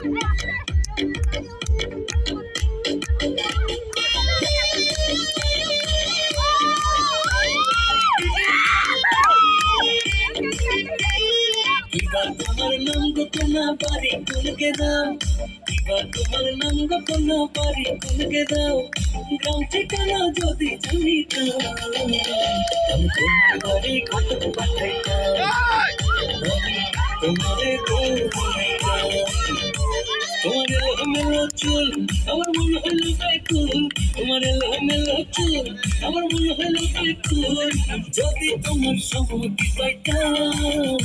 এবার তোমার নাম গোপনা বাড়ি কোনকে দাও, এবার তোমার নাম গোপনা বাড়ি কোনকে দাও, গ্রাম ঠিকানা যদি জানিতাম আমি তোমার বাড়ি কত পাঠাইতাম, আমি তোমারে বউ বানাইতাম। তোমার এলোমেলো চুল আমার মনে হইল বেকুল, তোমার এলোমেলো চুল আমার মনে হইল বেকুল, যদি তোমার সম্মতি পাইতাম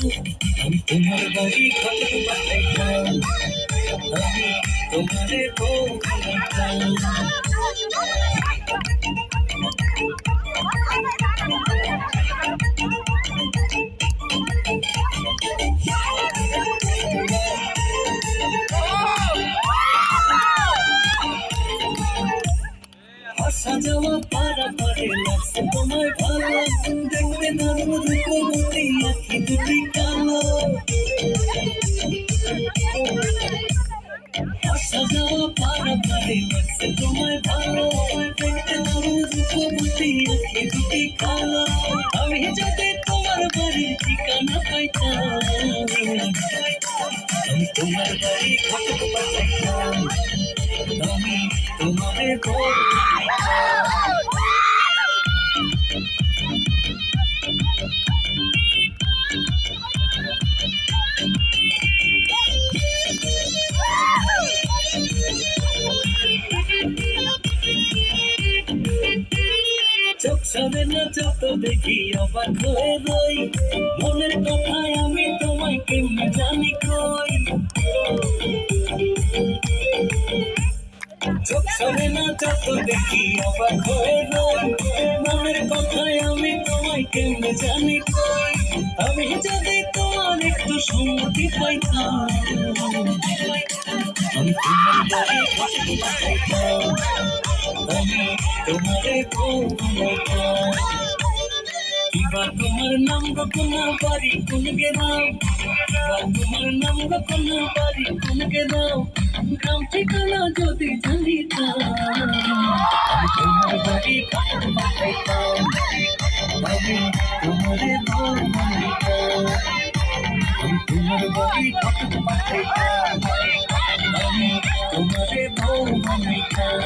আমি তোমার বাড়ি কত পাঠাইতাম, আমি তোমারে বউ বানাইতাম। আসা যাওয়া পারাপারে লাগছে তোমায় ভালো, দেখতে দারুণ রূপবতী আঁখি দুটি কালো। আসা যাওয়া পারাপারে লাগছে তোমায় ভালো, দেখতে দারুণ রূপবতী আঁখি দুটি কালো। আমি যদি তোমার বাড়ির ঠিকানা পাইতাম আমি তোমার বাড়ি কত পাঠাইতাম, আমি তোমারে বউ বানাইতাম। চোখ সামনে না যত দেখি অবাক হয়ে রই, মনের কথায় আমি তোমায় কেমনে জানি কই। চোখ সামনে না যত দেখি অবাক হয়ে রই, মনের কথায় আমি তোমায় কেমনে জানি কই। আমি যদি তোমার একটু সম্মতি পাইতাম আমি তোমার বাড়ি কত পাঠাইতাম, আমি তোমারে বউ বানাইতাম। এবার তোমার নাম গোপনা বাড়ি কোনকে দাও, এবার তোমার নাম গোপনা বাড়ি কোনকে দাও, গ্রাম ঠিকানা যদি জানিতাম আমি তোমার বাড়ি কত পাঠাইতাম, আমি তোমারে বউ বানাইতাম। আমি তোমার বাড়ি কত পাঠাইতাম, আমি তোমারে বউ বানাইতাম।